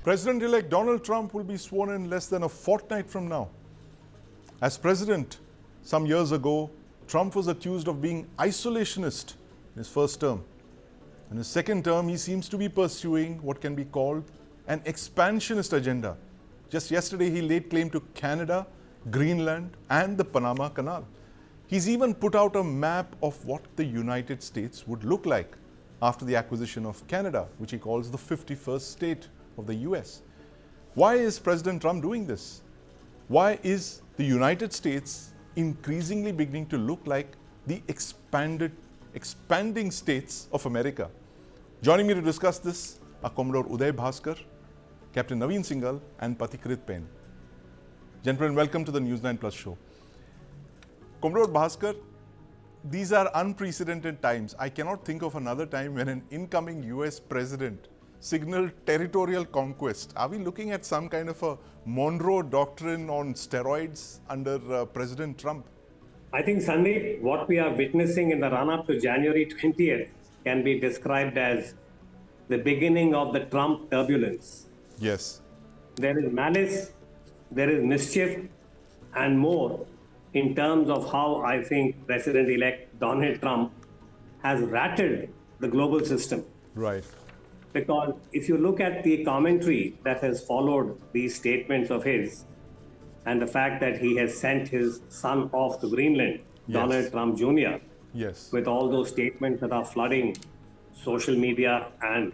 President-elect Donald Trump will be sworn in less than a fortnight from now. As president, some years ago, Trump was accused of being isolationist in his first term. In his second term, he seems to be pursuing what can be called an expansionist agenda. Just yesterday, he laid claim to Canada, Greenland, and the Panama Canal. He's even put out a map of what the United States would look like after the acquisition of Canada, which he calls the 51st state of the US. Why is President Trump doing this? Why is the United States increasingly beginning to look like the expanding states of America? Joining me to discuss this are Commodore Uday Bhaskar, Captain Naveen Singhal, and Pathikrit Pen. Gentlemen, welcome to the News9 Plus show. Commodore Bhaskar, these are unprecedented times. I cannot think of another time when an incoming US president signaled territorial conquest. Are we looking at some kind of a Monroe Doctrine on steroids under President Trump? I think, Sandeep, what we are witnessing in the run-up to January 20th can be described as the beginning of the Trump turbulence. Yes. There is malice, there is mischief, and more in terms of how I think President-elect Donald Trump has rattled the global system. Right. Because if you look at the commentary that has followed these statements of his, and the fact that he has sent his son off to Greenland, Yes. Donald Trump Jr., Yes. with all those statements that are flooding social media and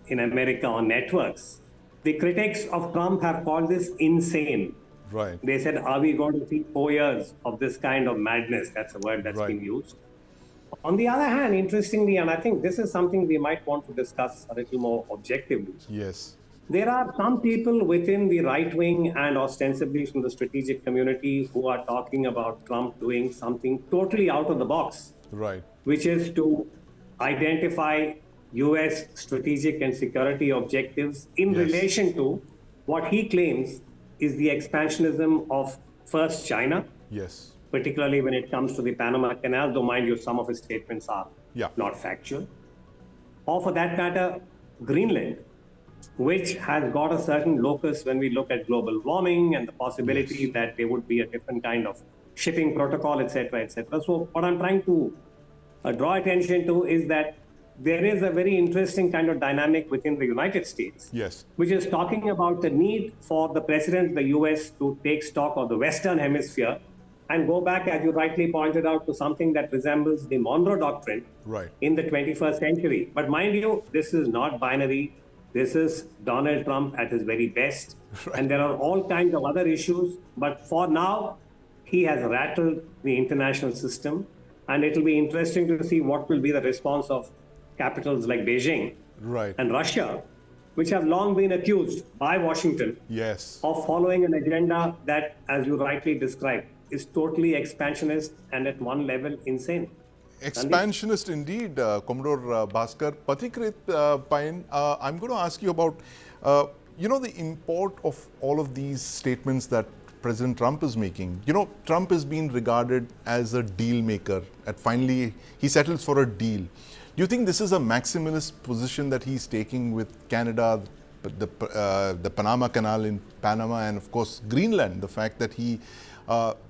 in America on networks, the critics of Trump have called this insane. Right. They said, are we going to see 4 years of this kind of madness? That's a word that's Right. been used. On the other hand, interestingly, and I think this is something we might want to discuss a little more objectively, Yes. there are some people within the right wing and ostensibly from the strategic community who are talking about Trump doing something totally out of the box, Right. which is to identify US strategic and security objectives in Yes. relation to what he claims is the expansionism of first China, Yes. particularly when it comes to the Panama Canal, though mind you, some of his statements are Yeah. not factual. Or for that matter, Greenland, which has got a certain locus when we look at global warming and the possibility Yes. that there would be a different kind of shipping protocol, etc., etc. So what I'm trying to draw attention to is that there is a very interesting kind of dynamic within the United States, Yes. which is talking about the need for the president of the US to take stock of the Western Hemisphere and go back, as you rightly pointed out, to something that resembles the Monroe Doctrine Right. in the 21st century. But mind you, this is not binary. This is Donald Trump at his very best. Right. And there are all kinds of other issues. But for now, he has rattled the international system. And it'll be interesting to see what will be the response of capitals like Beijing Right. and Russia, which have long been accused by Washington Yes. of following an agenda that, as you rightly described, is totally expansionist and at one level insane. Expansionist indeed, Commodore Bhaskar. Pathikrit Pen, I'm going to ask you about, the import of all of these statements that President Trump is making. Trump has been regarded as a deal maker, and finally he settles for a deal. Do you think this is a maximalist position that he's taking with Canada, the Panama Canal in Panama, and of course Greenland, the fact that he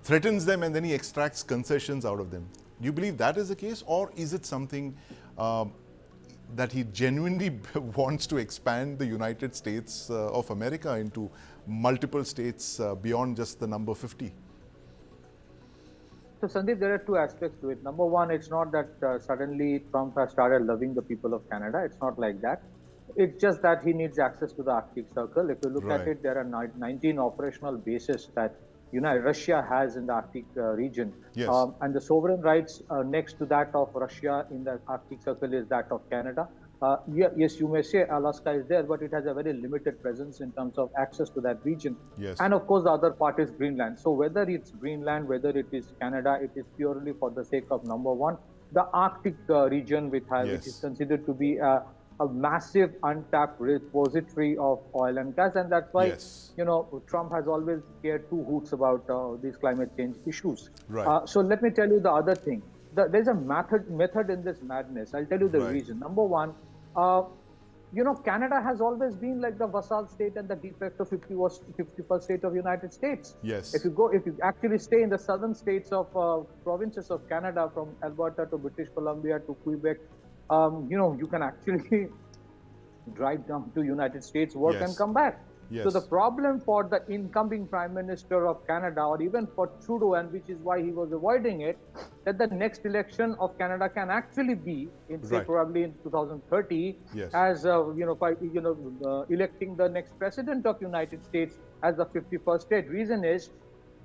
threatens them and then he extracts concessions out of them? Do you believe that is the case, or is it something that he genuinely wants to expand the United States of America into multiple states beyond just the number 50? So, Sandeep, there are two aspects to it. Number one, it's not that suddenly Trump has started loving the people of Canada. It's not like that. It's just that he needs access to the Arctic Circle. If you look Right. at it, there are 19 operational bases that Russia has in the Arctic region. Yes. And the sovereign rights next to that of Russia in the Arctic Circle is that of Canada. Yes, you may say Alaska is there, but it has a very limited presence in terms of access to that region. Yes. And of course, the other part is Greenland. So whether it's Greenland, whether it is Canada, it is purely for the sake of, number one, the Arctic region, which Yes. is considered to be a massive untapped repository of oil and gas. And that's why, Yes. Trump has always cared two hoots about these climate change issues. Right. So let me tell you the other thing. There's a method in this madness. I'll tell you the Right. reason. Number one, Canada has always been like the vassal state and the de facto 51st state of United States. Yes. If you actually stay in the southern states of provinces of Canada, from Alberta to British Columbia to Quebec, you can actually drive down to United States, work and come back. Yes. So the problem for the incoming Prime Minister of Canada, or even for Trudeau, and which is why he was avoiding it, that the next election of Canada can actually be in, say, probably in 2030, as electing the next president of United States as the 51st state. Reason is,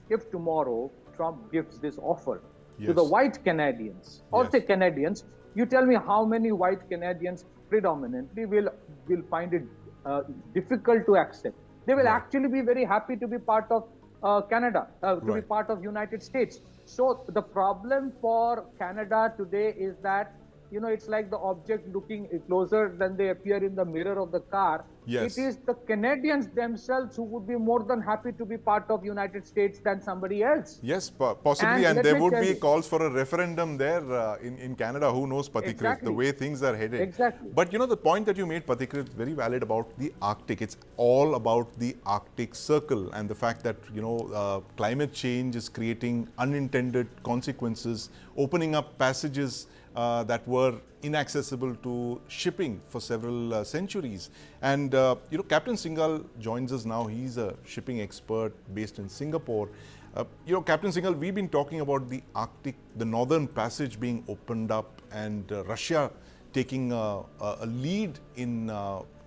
if tomorrow Trump gives this offer to the white Canadians, or say Canadians, you tell me how many white Canadians predominantly will find it difficult to accept. They will actually be very happy to be part of Canada, to be part of United States. So the problem for Canada today is that, it's like the object looking closer than they appear in the mirror of the car. It is the Canadians themselves who would be more than happy to be part of United States than somebody else. Yes, possibly, and there would be calls for a referendum there in Canada. Who knows, Pathikrit, the way things are headed. Exactly. But the point that you made, Pathikrit, very valid about the Arctic. It's all about the Arctic Circle and the fact that, climate change is creating unintended consequences, opening up passages that were inaccessible to shipping for several centuries. And, Captain Singhal joins us now. He's a shipping expert based in Singapore. Captain Singhal, we've been talking about the Arctic, the Northern Passage being opened up, and Russia taking a lead in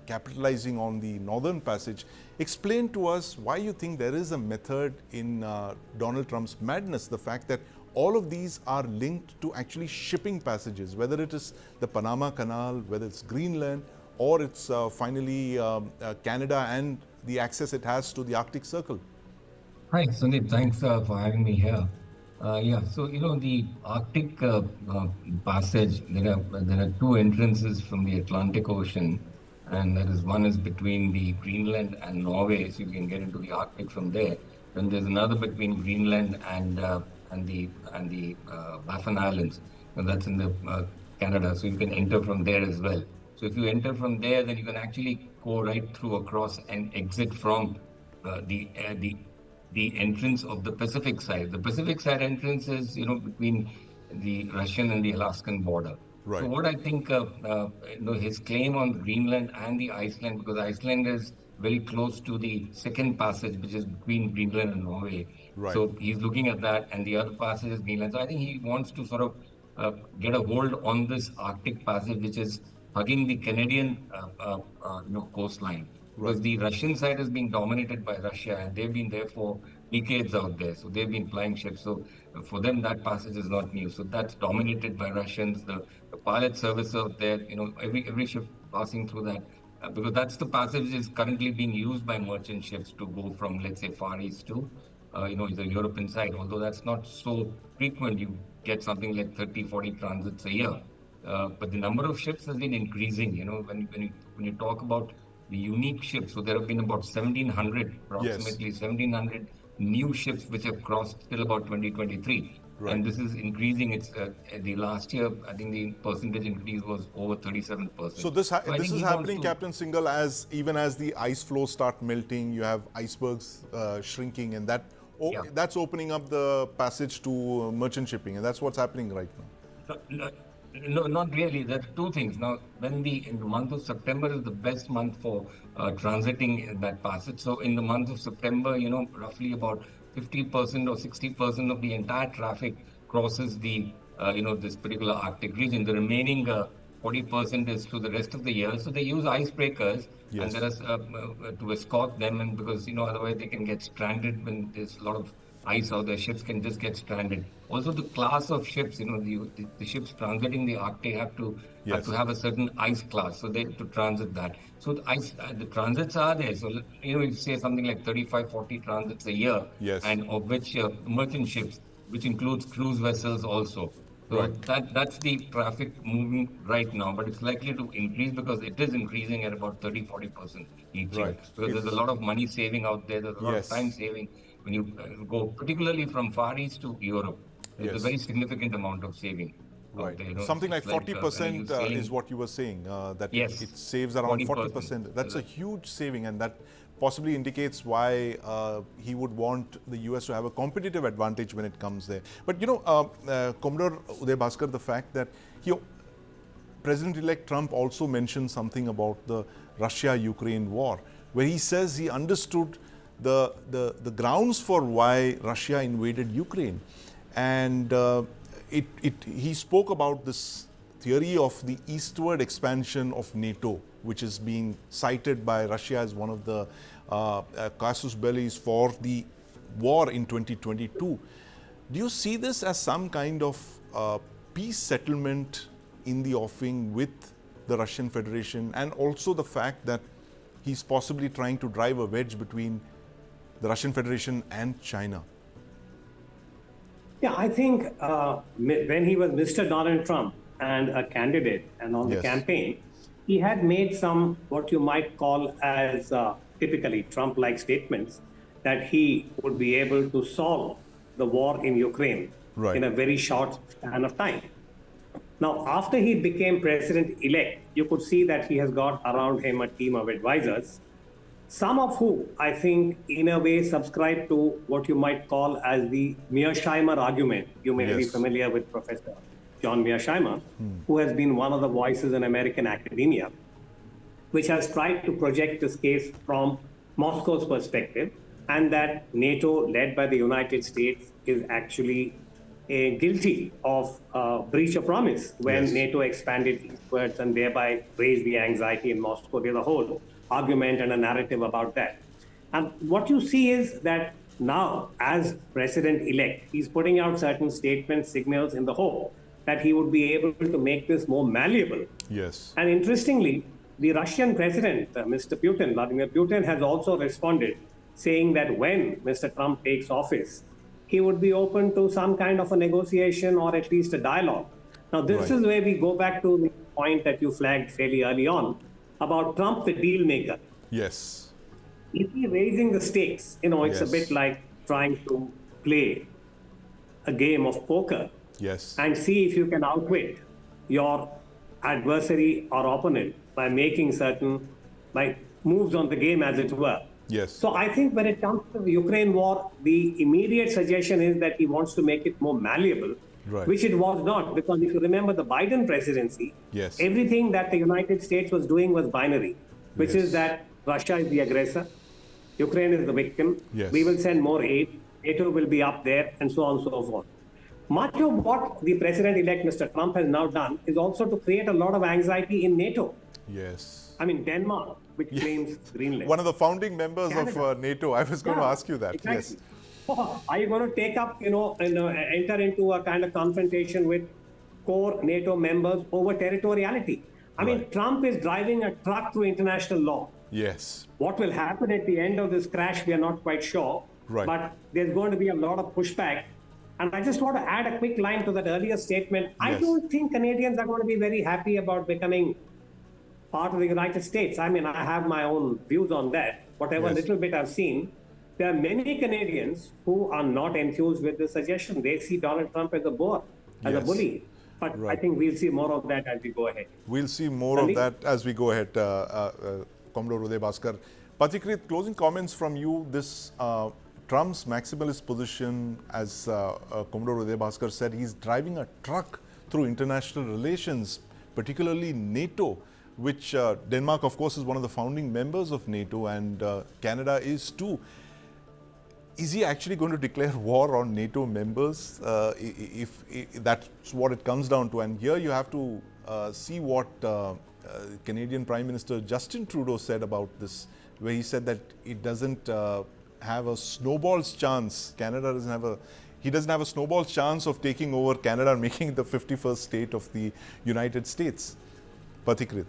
capitalizing on the Northern Passage. Explain to us why you think there is a method in Donald Trump's madness, the fact that all of these are linked to actually shipping passages, whether it is the Panama Canal, whether it's Greenland, or it's finally Canada and the access it has to the Arctic Circle. Hi, Sandeep. Thanks for having me here. So the Arctic passage, there are two entrances from the Atlantic Ocean, and one is between the Greenland and Norway, so you can get into the Arctic from there. Then there's another between Greenland and the Baffin Islands, and that's in the Canada, so you can enter from there as well. So if you enter from there, then you can actually go right through across and exit from the entrance of the Pacific side. The Pacific side entrance is between the Russian and the Alaskan border. So what I think his claim on Greenland and the Iceland, because Iceland is very close to the second passage, which is between Greenland and Norway. So he's looking at that, and the other passage is Greenland. So I think he wants to sort of get a hold on this Arctic passage, which is hugging the Canadian coastline. Because the Russian side is being dominated by Russia, and they've been there for decades out there. So they've been flying ships. So for them, that passage is not new. So that's dominated by Russians. The pilot service out there, every ship passing through that. Because that's the passage is currently being used by merchant ships to go from, let's say, Far East to, the European side. Although that's not so frequent, you get something like 30, 40 transits a year. But the number of ships has been increasing. When you talk about the unique ships, so there have been about 1,700, approximately 1,700 new ships which have crossed till about 2023. And this is increasing. It's the last year, I think the percentage increase was over 37%. So this is happening, Captain Singhal, even as the ice flows start melting, you have icebergs shrinking, and that's opening up the passage to merchant shipping, and that's what's happening right now. No, not really. There are two things. Now, in the month of September is the best month for transiting that passage. So in the month of September, roughly about 50% or 60% of the entire traffic crosses the, this particular Arctic region. The remaining 40% is to the rest of the year. So they use icebreakers and there is to escort them, and because otherwise they can get stranded when there's a lot of ice out there. Ships can just get stranded. Also, the class of ships, the ships transiting the Arctic have to have a certain ice class, so they to transit that. So the transits are there. So you say something like 35, 40 transits a year, and of which merchant ships, which includes cruise vessels also. So that's the traffic moving right now, but it's likely to increase because it is increasing at about 30-40% each year. Because there's a lot of money saving out there. There's a lot of time saving when you go, particularly from Far East to Europe. It's a very significant amount of saving. Right. out there. You know, Something like it's like, 40% sailing. is what you were saying, that Yes, it saves around 40%. That's a huge saving, and that possibly indicates why he would want the US to have a competitive advantage when it comes there. But Commodore Uday Bhaskar, the fact that President-elect Trump also mentioned something about the Russia-Ukraine war, where he says he understood the grounds for why Russia invaded Ukraine. And he spoke about this theory of the eastward expansion of NATO, which is being cited by Russia as one of the casus bellis for the war in 2022. Do you see this as some kind of peace settlement in the offing with the Russian Federation, and also the fact that he's possibly trying to drive a wedge between the Russian Federation and China? Yeah, I think when he was Mr. Donald Trump and a candidate and on the campaign, he had made some what you might call as typically Trump-like statements that he would be able to solve the war in Ukraine in a very short span of time. Now, after he became president-elect, you could see that he has got around him a team of advisors, some of whom I think in a way subscribe to what you might call as the Mearsheimer argument. You may be familiar with Professor John Mearsheimer, who has been one of the voices in American academia, which has tried to project this case from Moscow's perspective, and that NATO, led by the United States, is actually guilty of breach of promise when NATO expanded eastwards and thereby raised the anxiety in Moscow. There's a whole argument and a narrative about that. And what you see is that now, as president-elect, he's putting out certain statements, signals in the hope that he would be able to make this more malleable. Yes. And interestingly, the Russian president, Mr. Putin, Vladimir Putin, has also responded, saying that when Mr. Trump takes office, he would be open to some kind of a negotiation or at least a dialogue. Now, this is where we go back to the point that you flagged fairly early on about Trump, the deal maker. Yes. Is he raising the stakes? It's a bit like trying to play a game of poker and see if you can outwit your adversary or opponent by making certain moves on the game, as it were. Yes. So I think when it comes to the Ukraine war, the immediate suggestion is that he wants to make it more malleable, which it was not. Because if you remember the Biden presidency, everything that the United States was doing was binary, which is that Russia is the aggressor, Ukraine is the victim, we will send more aid, NATO will be up there, and so on and so forth. Much of what the president-elect Mr. Trump has now done is also to create a lot of anxiety in NATO. Yes. I mean, Denmark, which claims Greenland. One of the founding members of NATO. I was going to ask you that. Exactly. Yes. Are you going to take up, and enter into a kind of confrontation with core NATO members over territoriality? I mean, Trump is driving a truck through international law. Yes. What will happen at the end of this crash, we are not quite sure. But there's going to be a lot of pushback. And I just want to add a quick line to that earlier statement. I don't think Canadians are going to be very happy about becoming part of the United States. I mean, I have my own views on that. Whatever little bit I've seen, there are many Canadians who are not enthused with the suggestion. They see Donald Trump as a bore, as a bully. But I think we'll see more of that as we go ahead. We'll see more of that as we go ahead, Commodore Uday Bhaskar. Pathikrit, closing comments from you. This Trump's maximalist position, as Commodore Uday Bhaskar said, he's driving a truck through international relations, particularly NATO, which Denmark, of course, is one of the founding members of NATO, and Canada is too. Is he actually going to declare war on NATO members, if that's what it comes down to? And here you have to see what Canadian Prime Minister Justin Trudeau said about this, where he said that it doesn't have a snowball's chance. Canada doesn't have he doesn't have a snowball's chance of taking over Canada and making it the 51st state of the United States. Pathikrit.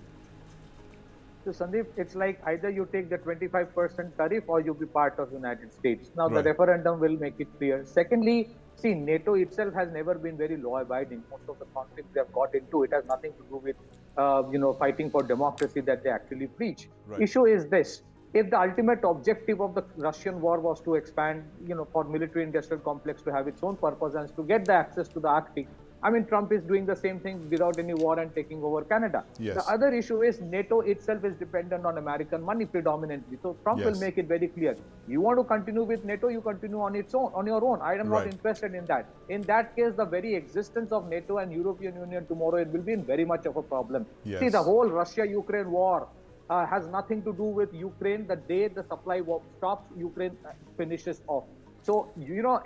So Sandeep, it's like either you take the 25% tariff or you be part of United States. Now the referendum will make it clear. Secondly, see, NATO itself has never been very law-abiding. Most of the conflicts they have got into, it has nothing to do with fighting for democracy that they actually preach. Issue is this: if the ultimate objective of the Russian war was to expand, for military-industrial complex to have its own purpose and to get the access to the Arctic, I mean, Trump is doing the same thing without any war and taking over Canada. Yes. The other issue is NATO itself is dependent on American money predominantly. So Trump will make it very clear. You want to continue with NATO, you continue on its own, on your own. I am not interested in that. In that case, the very existence of NATO and European Union tomorrow, it will be in very much of a problem. Yes. See, the whole Russia-Ukraine war has nothing to do with Ukraine. The day the supply war stops, Ukraine finishes off. So,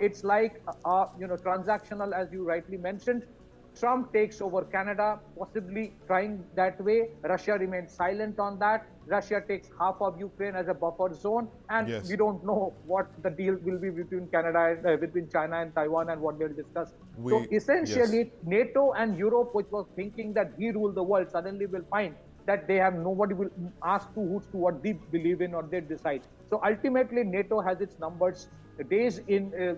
it's like, transactional, as you rightly mentioned. Trump takes over Canada, possibly trying that way. Russia remains silent on that. Russia takes half of Ukraine as a buffer zone. And we don't know what the deal will be between between China and Taiwan and what they'll discuss. So essentially, NATO and Europe, which was thinking that we rule the world, suddenly will find that they have nobody will ask to who's to what they believe in or they decide. So ultimately, NATO has its numbers, days in,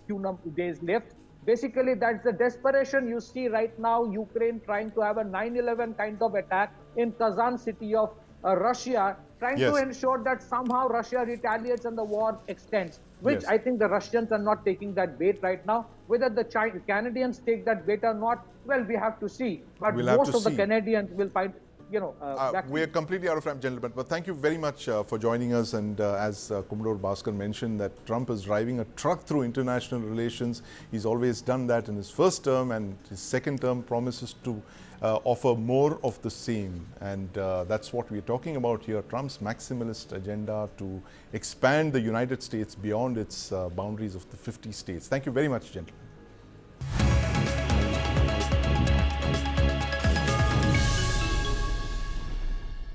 few days left. Basically, that's the desperation you see right now, Ukraine trying to have a 9/11 kind of attack in Kazan city of Russia, trying to ensure that somehow Russia retaliates and the war extends, which I think the Russians are not taking that bait right now. Whether the Canadians take that bait or not, well, we have to see. But most of the Canadians will find, we're completely out of time, gentlemen, but thank you very much for joining us. And as Commodore Bhaskar mentioned, that Trump is driving a truck through international relations. He's always done that in his first term, and his second term promises to offer more of the same. And that's what we're talking about here, Trump's maximalist agenda to expand the United States beyond its boundaries of the 50 states. Thank you very much, gentlemen.